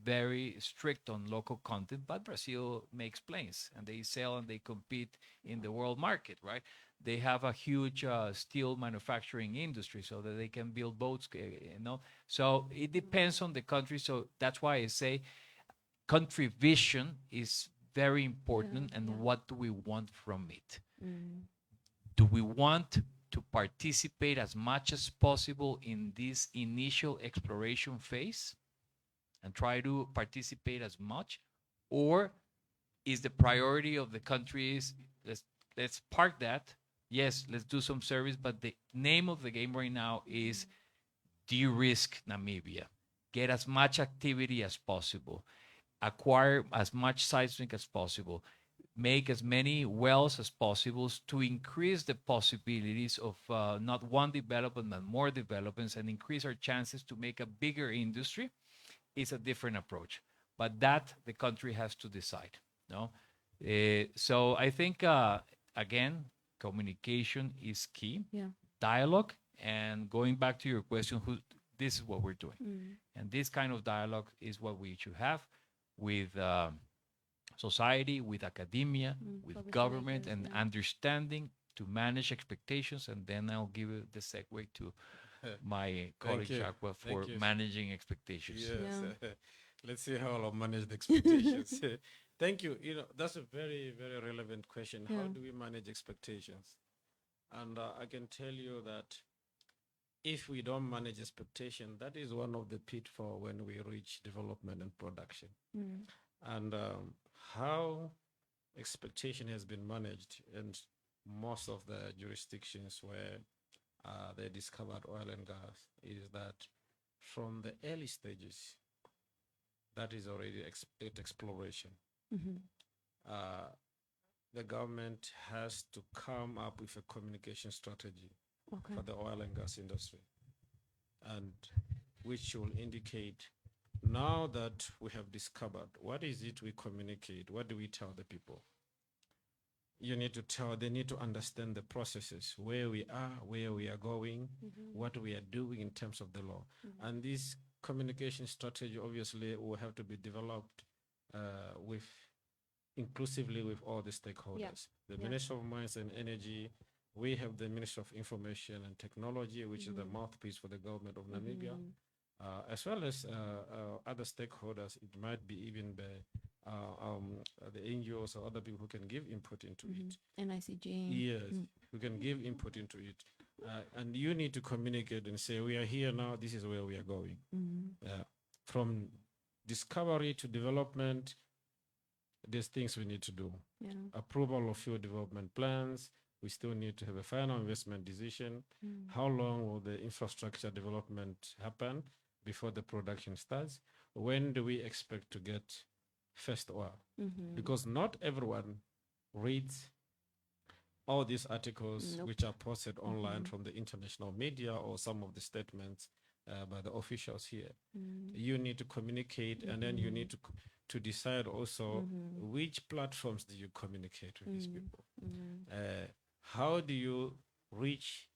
very strict on local content, but Brazil makes planes and they sell and they compete in the world market, right? They have a huge steel manufacturing industry so that they can build boats, you know. So it depends on the country. So that's why I say country vision is very important, and what do we want from it? Do we want to participate as much as possible in this initial exploration phase and try to participate as much, or is the priority of the country is let's park that? Yes, let's do some service, but the name of the game right now is de-risk Namibia, get as much activity as possible, acquire as much seismic as possible, make as many wells as possible to increase the possibilities of not one development, but more developments, and increase our chances to make a bigger industry. Is a different approach. But that the country has to decide. No? So I think, again, communication is key. Yeah. Dialogue, and going back to your question, this is what we're doing. And this kind of dialogue is what we should have with society, with academia, with government, and understanding to manage expectations. And then I'll give you the segue to my colleague Shakwa for managing expectations. Yes. Let's see how I'll manage the expectations. Thank you. You know, that's a very, very relevant question. How do we manage expectations? And I can tell you that if we don't manage expectation, that is one of the pitfalls when we reach development and production. And how expectation has been managed in most of the jurisdictions where they discovered oil and gas is that from the early stages, that is already exploration. The government has to come up with a communication strategy for the oil and gas industry, and which will indicate, now that we have discovered, what is it we communicate? What do we tell the people? You need to tell, they need to understand the processes, where we are going, what we are doing in terms of the law. And this communication strategy obviously will have to be developed inclusively with all the stakeholders. The Ministry of Mines and Energy, we have the Ministry of Information and Technology, which is the mouthpiece for the government of Namibia, as well as other stakeholders. It might be even the the NGOs or other people who can give input into it. NICG. Yes, who can give input into it. And you need to communicate and say, we are here now, this is where we are going. From discovery to development, there's things we need to do. Yeah. Approval of field development plans. We still need to have a final investment decision. How long will the infrastructure development happen before the production starts? When do we expect to get first oil? Because not everyone reads all these articles which are posted online from the international media or some of the statements by the officials here. You need to communicate, and then you need to decide also which platforms do you communicate with these people. How do you reach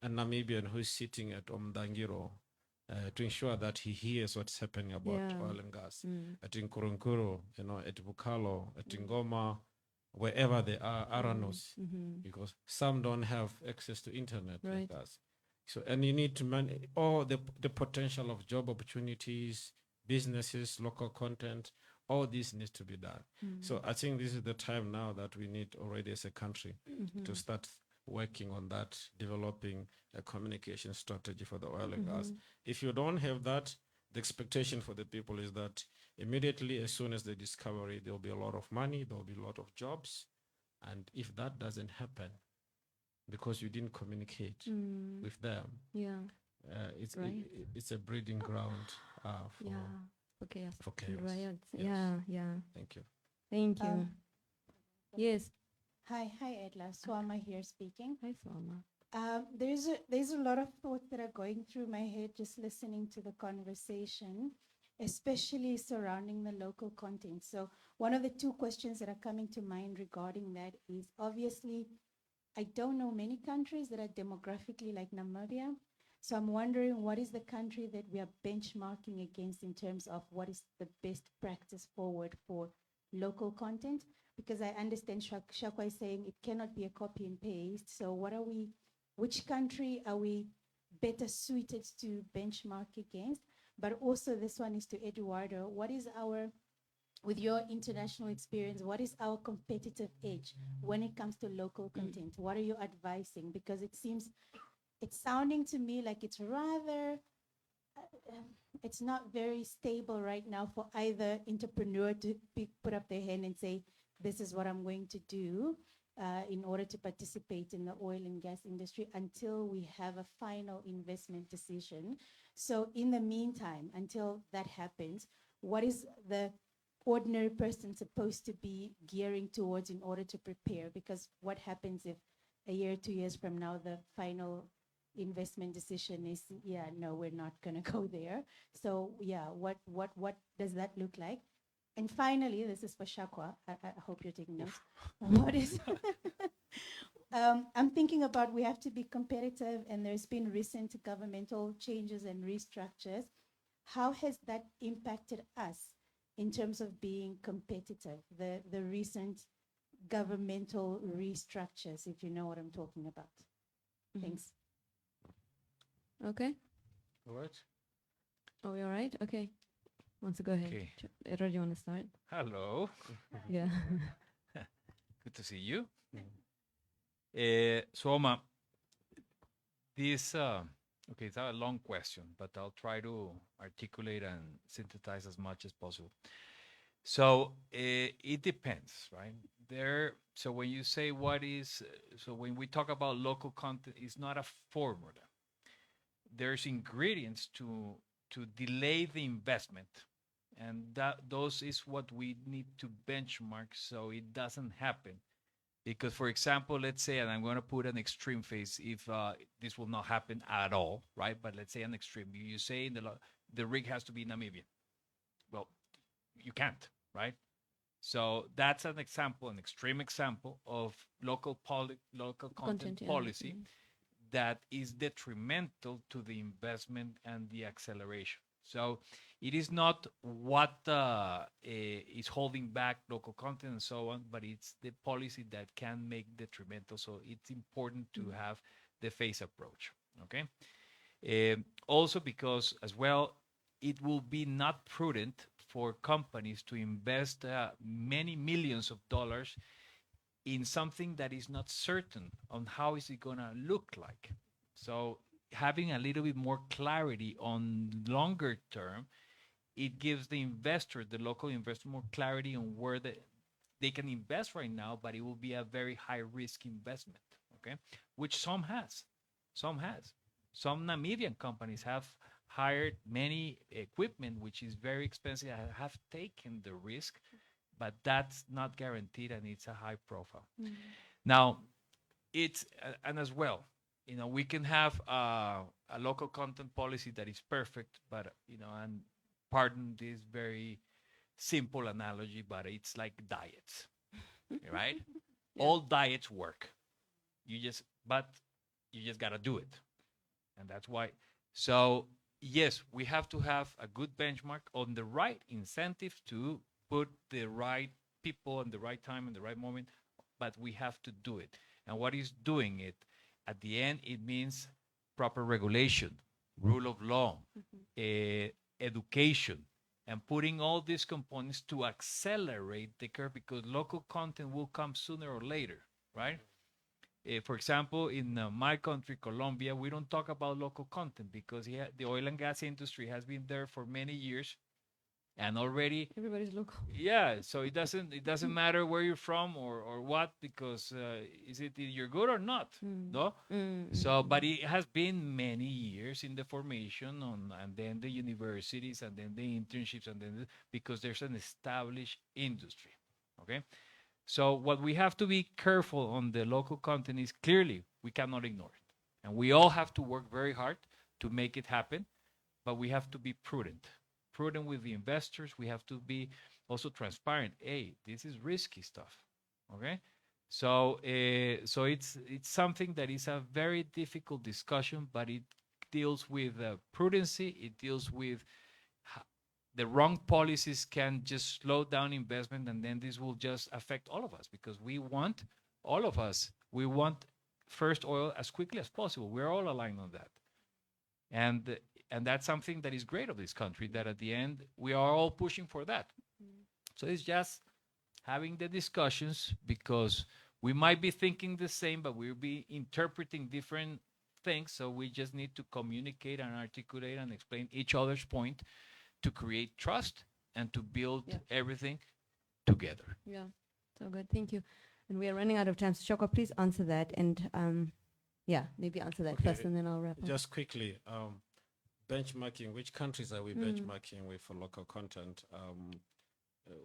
a Namibian who's sitting at Omdangiro to ensure that he hears what's happening about oil and gas at Nkurunkuru, at Bukalo, at Ngoma, wherever they are, Aranos, because some don't have access to internet like us. So, and you need to manage all the potential of job opportunities, businesses, local content. All this needs to be done. So I think this is the time now that we need already as a country to start working on that, developing a communication strategy for the oil and gas. If you don't have that, the expectation for the people is that immediately, as soon as they discover it, there'll be a lot of money, there'll be a lot of jobs. And if that doesn't happen, because you didn't communicate with them, it's a breeding ground for chaos. For chaos. Riots. Yes. Yeah. Thank you. Thank you. Yes. Hi, Edla. Swama here speaking. Hi, Swama. There's a lot of thoughts that are going through my head just listening to the conversation, especially surrounding the local content. So one of the two questions that are coming to mind regarding that is, obviously, I don't know many countries that are demographically like Namibia. So I'm wondering, what is the country that we are benchmarking against in terms of what is the best practice forward for local content? Because I understand Shakwa is saying it cannot be a copy and paste. So which country are we better suited to benchmark against? But also this one is to Eduardo. With your international experience, what is our competitive edge when it comes to local content? What are you advising? Because it's sounding to me like it's rather, it's not very stable right now for either entrepreneur to put up their hand and say, this is what I'm going to do in order to participate in the oil and gas industry until we have a final investment decision. So in the meantime, until that happens, what is the ordinary person supposed to be gearing towards in order to prepare? Because what happens if a year, 2 years from now, the final investment decision is, no, we're not going to go there. So what does that look like? And finally, this is for Shakwa. I hope you're taking notes. What is I'm thinking about, we have to be competitive, and there's been recent governmental changes and restructures. How has that impacted us in terms of being competitive? The recent governmental restructures, if you know what I'm talking about. Thanks. Okay. All right. Are we all right? Okay. Wants to go ahead. Okay. Edward, you want to start? Hello. Yeah. Good to see you. Soma, this, okay, it's a long question, but I'll try to articulate and synthesize as much as possible. So it depends, right? So when you say so when we talk about local content, it's not a formula. There's ingredients to delay the investment, and those is what we need to benchmark so it doesn't happen. Because, for example, let's say, and I'm going to put an extreme phase if this will not happen at all, right? But let's say an extreme. You say the rig has to be Namibian. Well, you can't, right? So that's an example, an extreme example of local content policy that is detrimental to the investment and the acceleration. So it is not what is holding back local content and so on, but it's the policy that can make detrimental. So it's important to have the phase approach, okay? Also because, as well, it will be not prudent for companies to invest many millions of dollars in something that is not certain on how is it going to look like. So having a little bit more clarity on longer term, it gives the investor, the local investor, more clarity on where they can invest right now, but it will be a very high risk investment, okay? Which some has. Some Namibian companies have hired many equipment, which is very expensive, have taken the risk, but that's not guaranteed, and it's a high profile. Now, it's, and as well, we can have a local content policy that is perfect, but, and pardon this very simple analogy, but it's like diets, right? Yeah. All diets work. But you just got to do it. And that's why. So, yes, we have to have a good benchmark on the right incentives to put the right people in the right time and the right moment, but we have to do it. And what is doing it? At the end, it means proper regulation, rule of law, education, and putting all these components to accelerate the curve, because local content will come sooner or later, right? For example, in my country, Colombia, we don't talk about local content because the oil and gas industry has been there for many years, and already Everybody's local. yeah. So it doesn't matter where you're from or what, because is it you're good or not, no? So, but it has been many years in the formation and then the universities and then the internships and then because there's an established industry, okay? So what we have to be careful on the local content is clearly we cannot ignore it. And we all have to work very hard to make it happen, but we have to be prudent with the investors. We have to be also transparent. Hey, this is risky stuff, okay? So so it's something that is a very difficult discussion, but it deals with prudency. It deals with the wrong policies can just slow down investment, and then this will just affect all of us, because all of us want first oil as quickly as possible. We're all aligned on that. And that's something that is great of this country, that at the end, we are all pushing for that. So it's just having the discussions, because we might be thinking the same, but we'll be interpreting different things. So we just need to communicate and articulate and explain each other's point to create trust and to build everything together. Yeah, so good. Thank you. And we are running out of time. So Shoko, please answer that. And maybe answer that first, and then I'll wrap up. Just quickly, benchmarking, which countries are we benchmarking with for local content?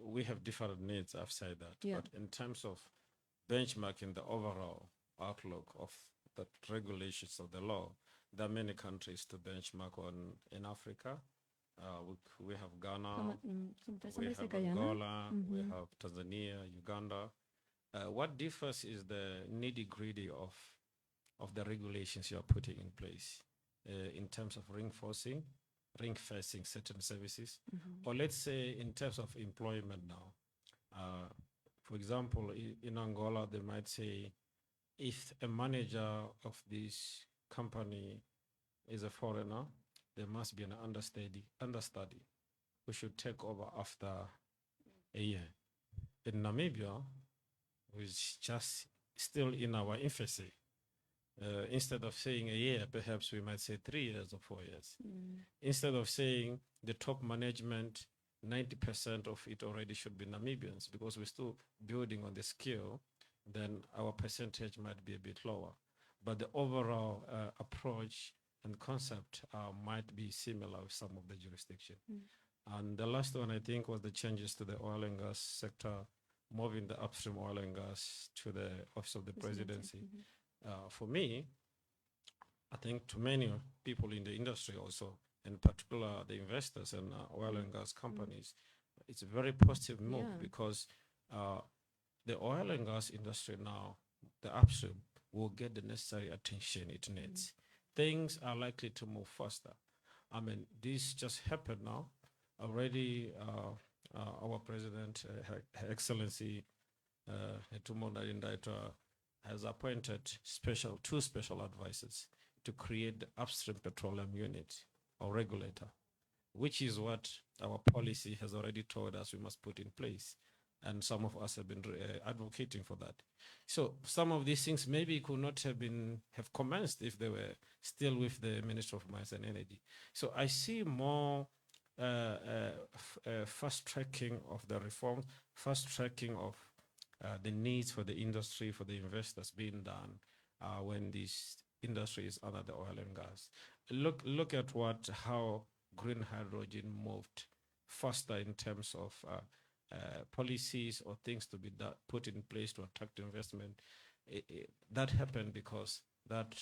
We have different needs, I've said that. Yeah. But in terms of benchmarking the overall outlook of the regulations of the law, there are many countries to benchmark on in Africa. We have Ghana, we have Angola, we have Tanzania, Uganda. What differs is the nitty-gritty of the regulations you are putting in place in terms of ring-fencing certain services, or let's say in terms of employment now. For example, in Angola, they might say if a manager of this company is a foreigner, there must be an understudy who should take over after a year. In Namibia, which is just still in our infancy, instead of saying a year, perhaps we might say 3 years or 4 years. Instead of saying the top management, 90% of it already should be Namibians, because we're still building on the skill, then our percentage might be a bit lower. But the overall approach and concept might be similar with some of the jurisdiction. And the last one, I think, was the changes to the oil and gas sector, moving the upstream oil and gas to the Office of the Presidency. For me, I think to many people in the industry also, in particular the investors and oil and gas companies, it's a very positive move, because the oil and gas industry now, the upstream, will get the necessary attention it needs. Things are likely to move faster. I mean, this just happened now. Already, our president, Her Excellency Netumbo Nandi-Ndaitwah, has appointed two special advisors to create the upstream petroleum unit or regulator, which is what our policy has already told us we must put in place. And some of us have been advocating for that. So some of these things maybe could not have commenced if they were still with the Minister of Mines and Energy. So I see more fast tracking of the reform, fast tracking of the needs for the industry, for the investors being done when this industry is under the oil and gas. Look at how green hydrogen moved faster in terms of policies or things to be put in place to attract investment. That happened because that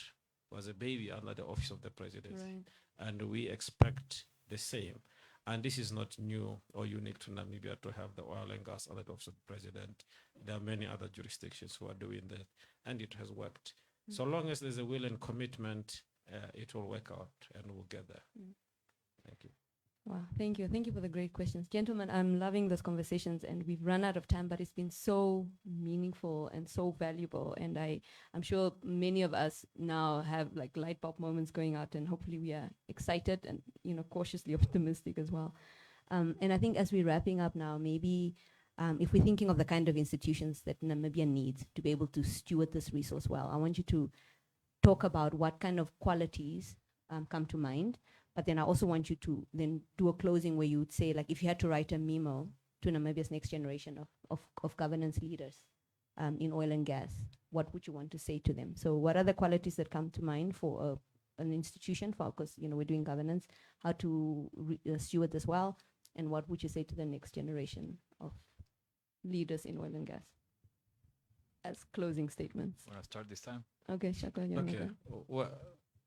was a baby under the office of the president. Right. And we expect the same. And this is not new or unique to Namibia to have the oil and gas under the office of the president. There are many other jurisdictions who are doing that, and it has worked. So long as there's a will and commitment, it will work out and we'll get there. Thank you. Wow, thank you. Thank you for the great questions. Gentlemen, I'm loving those conversations, and we've run out of time, but it's been so meaningful and so valuable. And I'm sure many of us now have like light bulb moments going out, and hopefully we are excited and, cautiously optimistic as well. And I think as we're wrapping up now, maybe if we're thinking of the kind of institutions that Namibia needs to be able to steward this resource well, I want you to talk about what kind of qualities come to mind. But then I also want you to then do a closing where you would say, like, if you had to write a memo to Namibia's next generation of governance leaders in oil and gas, what would you want to say to them? So what are the qualities that come to mind for an institution, because we're doing governance, how to steward this well, and what would you say to the next generation of leaders in oil and gas as closing statements? Want to start this time? Okay, Shaka. Okay. Well,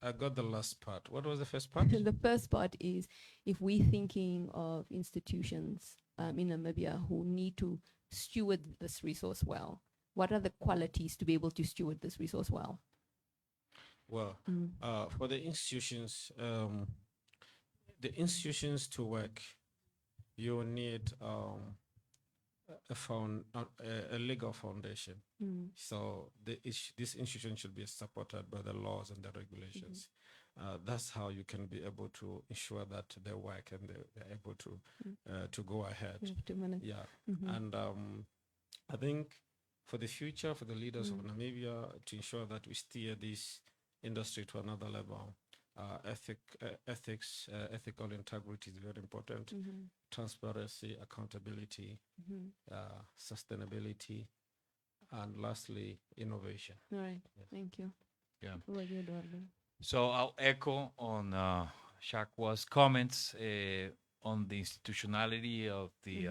I got the last part. What was the first part? The first part is, if we're thinking of institutions in Namibia who need to steward this resource well, what are the qualities to be able to steward this resource well? Well, for the institutions to work, you need a legal foundation. So this institution should be supported by the laws and the regulations. That's how you can be able to ensure that they work and they're able to go ahead. We have 2 minutes. Yeah. And I think for the future, for the leaders of Namibia, to ensure that we steer this industry to another level, ethical integrity is very important. Transparency, accountability, sustainability, and lastly, innovation. All right. Thank you. Yeah. What about you, Eduardo? So I'll echo on Shakwa's comments on the institutionality of the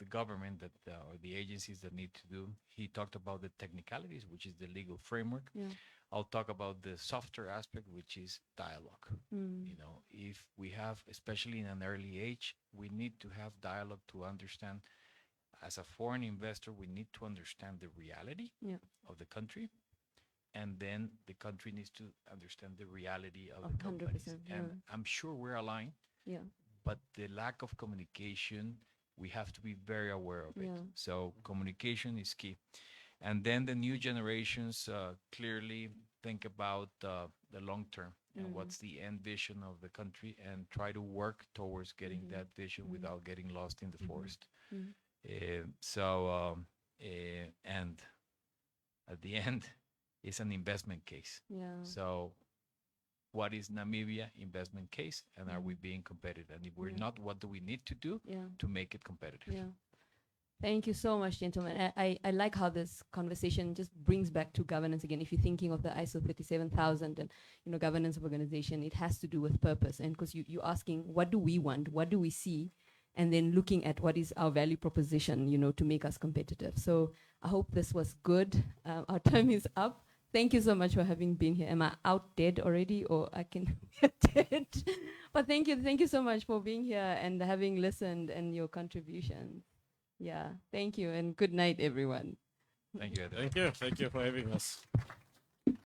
government or the agencies that need to do. He talked about the technicalities, which is the legal framework. Yeah. I'll talk about the softer aspect, which is dialogue. If we have, especially in an early age, we need to have dialogue to understand. As a foreign investor, we need to understand the reality of the country, and then the country needs to understand the reality of the companies. 100%, And I'm sure we're aligned. Yeah. But the lack of communication, we have to be very aware of it. So communication is key. And then the new generations clearly think about the long term and what's the end vision of the country, and try to work towards getting that vision without getting lost in the forest. And at the end, it's an investment case. Yeah. So what is Namibia investment case, and are we being competitive? And if we're not, what do we need to do to make it competitive? Yeah. Thank you so much, gentlemen. I like how this conversation just brings back to governance again. If you're thinking of the ISO 37000 and governance of organization, it has to do with purpose. And because you're asking, what do we want? What do we see? And then looking at what is our value proposition, to make us competitive. So I hope this was good. Our time is up. Thank you so much for having been here. Am I out dead already, or I can be dead? But thank you so much for being here and having listened and your contributions. Yeah, thank you, and good night, everyone. Thank you, Ed. Thank you for having us.